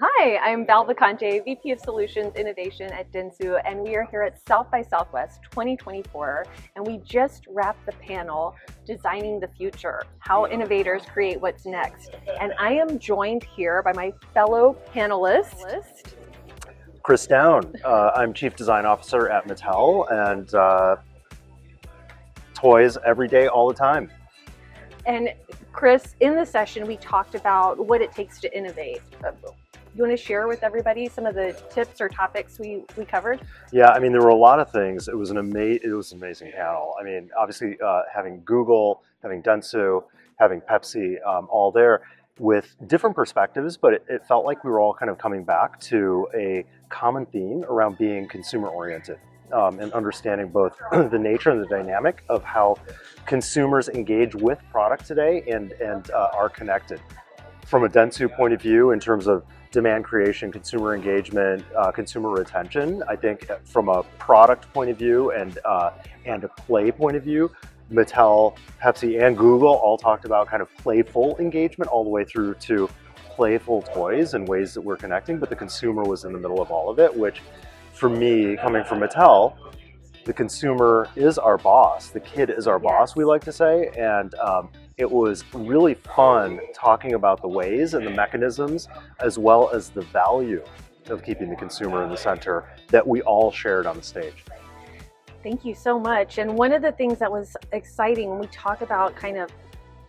Hi, I'm Val Vacante, VP of Solutions Innovation at Dentsu, and we are here at South by Southwest 2024, and we just wrapped the panel, Designing the Future, How Innovators Create What's Next. And I am joined here by my fellow panelists. Chris Down. I'm Chief Design Officer at Mattel, and toys every day, all the time. And Chris, in the session, we talked about what it takes to innovate. You want to share with everybody some of the tips or topics we covered? Yeah, I mean, there were a lot of things. It was an amazing panel. I mean, obviously, having Google, having dentsu, having Pepsi, all there with different perspectives, but it felt like we were all kind of coming back to a common theme around being consumer oriented. And understanding both the nature and the dynamic of how consumers engage with product today and are connected. From a dentsu point of view, in terms of demand creation, consumer engagement, consumer retention, I think from a product point of view and a play point of view, Mattel, Pepsi, and Google all talked about kind of playful engagement all the way through to playful toys and ways that we're connecting, but the consumer was in the middle of all of it, which for me, coming from Mattel, the consumer is our boss. The kid is our boss, we like to say. And it was really fun talking about the ways and the mechanisms, as well as the value of keeping the consumer in the center that we all shared on the stage. Thank you so much. And one of the things that was exciting when we talk about kind of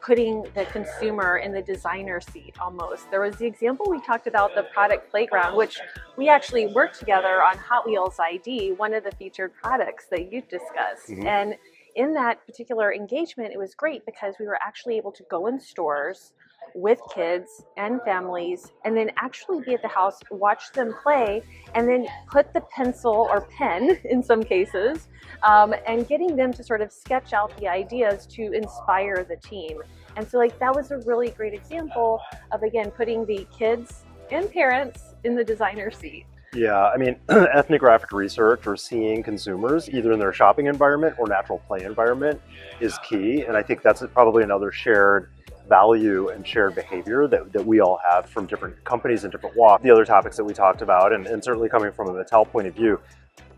putting the consumer in the designer seat almost. There was the example we talked about, the product playground, which we actually worked together on Hot Wheels ID, one of the featured products that you discussed. Mm-hmm. And in that particular engagement, it was great because we were actually able to go in stores with kids and families and then actually be at the house, watch them play, and then put the pencil or pen in some cases, and getting them to sort of sketch out the ideas to inspire the team. And so that was a really great example of, again, putting the kids and parents in the designer seat. Yeah, I mean, ethnographic research or seeing consumers either in their shopping environment or natural play environment is key. And I think that's probably another shared value and shared behavior that we all have from different companies and different walks. The other topics that we talked about, and certainly coming from a Mattel point of view,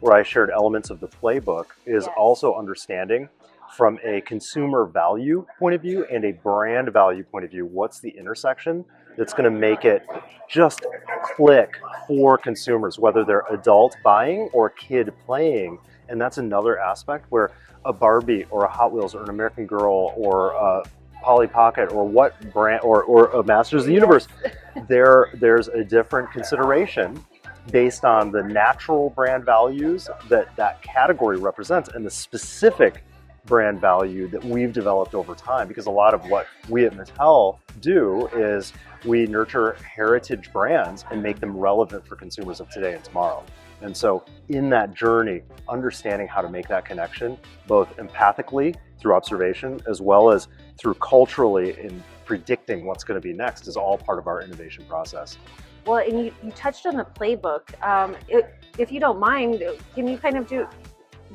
where I shared elements of the playbook, is also understanding from a consumer value point of view and a brand value point of view, what's the intersection that's going to make it just click for consumers, whether they're adult buying or kid playing. And that's another aspect where a Barbie or a Hot Wheels or an American Girl or a Polly Pocket or what brand or a Masters of the Universe, there's a different consideration based on the natural brand values that category represents and the specific brand value that we've developed over time. Because a lot of what we at Mattel do is we nurture heritage brands and make them relevant for consumers of today and tomorrow. And so in that journey, understanding how to make that connection, both empathically through observation, as well as through culturally in predicting what's going to be next, is all part of our innovation process. Well, and you touched on the playbook. If you don't mind, can you kind of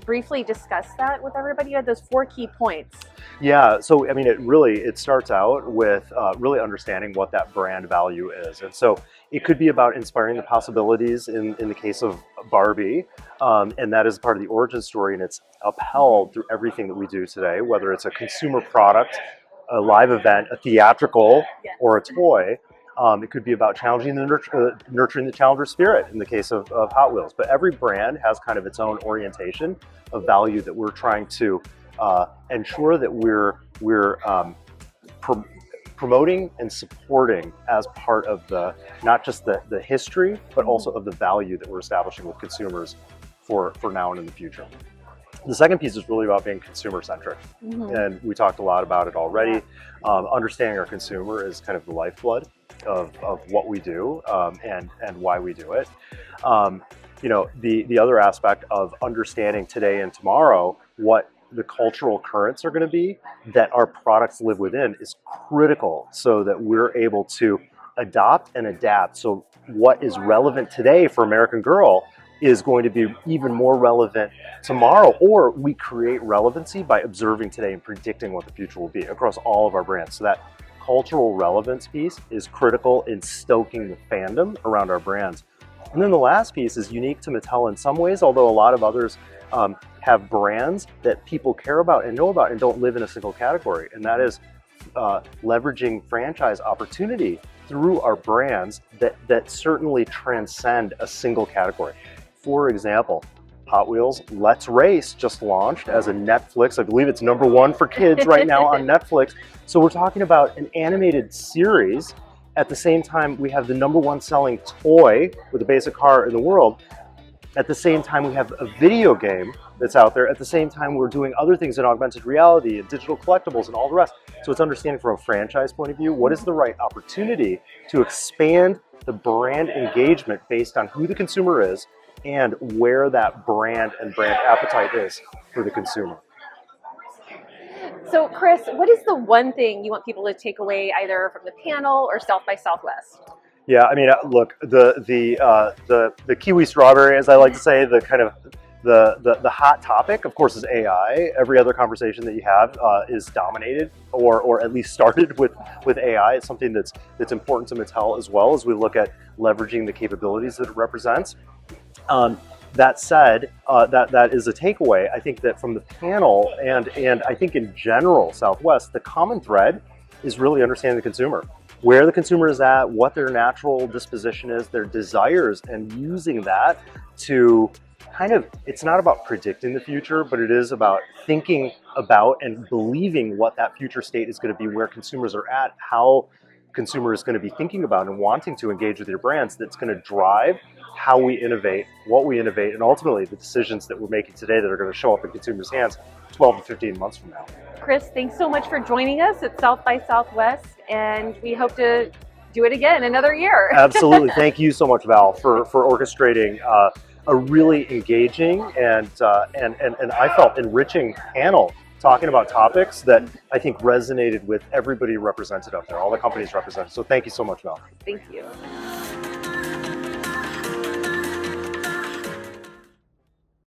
briefly discuss that with everybody? You had those 4 key points. Yeah, so I mean, it starts out with really understanding what that brand value is. And so it could be about inspiring the possibilities in the case of Barbie, and that is part of the origin story, and it's upheld through everything that we do today, whether it's a consumer product, a live event, a theatrical, or a toy. It could be about challenging nurturing the challenger spirit in the case of Hot Wheels. But every brand has kind of its own orientation of value that we're trying to ensure that we're promoting and supporting as part of not just the history, but also of the value that we're establishing with consumers for now and in the future. The second piece is really about being consumer-centric, and we talked a lot about it already. Understanding our consumer is kind of the lifeblood of what we do and why we do it. The other aspect of understanding today and tomorrow what the cultural currents are going to be that our products live within is critical, so that we're able to adopt and adapt. So what is relevant today for American Girl is going to be even more relevant tomorrow, or we create relevancy by observing today and predicting what the future will be across all of our brands. So that cultural relevance piece is critical in stoking the fandom around our brands. And then the last piece is unique to Mattel in some ways, although a lot of others have brands that people care about and know about and don't live in a single category. And that is leveraging franchise opportunity through our brands that certainly transcend a single category. For example, Hot Wheels Let's Race just launched as a Netflix. I believe it's #1 for kids right now on Netflix. So we're talking about an animated series. At the same time, we have the #1 selling toy with a basic car in the world. At the same time, we have a video game that's out there. At the same time, we're doing other things in augmented reality and digital collectibles and all the rest. So it's understanding from a franchise point of view, what is the right opportunity to expand the brand engagement based on who the consumer is and where that brand and brand appetite is for the consumer. So Chris, what is the one thing you want people to take away either from the panel or South by Southwest? Yeah, I mean, look, the kiwi strawberry, as I like to say, the kind of the hot topic, of course, is AI. Every other conversation that you have is dominated or at least started with AI. It's something that's important to Mattel as well as we look at leveraging the capabilities that it represents. That said, that is a takeaway. I think that from the panel and I think in general, Southwest, the common thread is really understanding the consumer, where the consumer is at, what their natural disposition is, their desires, and using that to kind of, it's not about predicting the future, but it is about thinking about and believing what that future state is going to be, where consumers are at, how consumer is going to be thinking about and wanting to engage with your brands. That's going to drive how we innovate, what we innovate, and ultimately the decisions that we're making today that are going to show up in consumers' hands 12 to 15 months from now. Chris, thanks so much for joining us at South by Southwest, and we hope to do it again another year. Absolutely. Thank you so much, Val, for orchestrating a really engaging and I felt enriching panel talking about topics that I think resonated with everybody represented up there, all the companies represented. So thank you so much, Val. Thank you.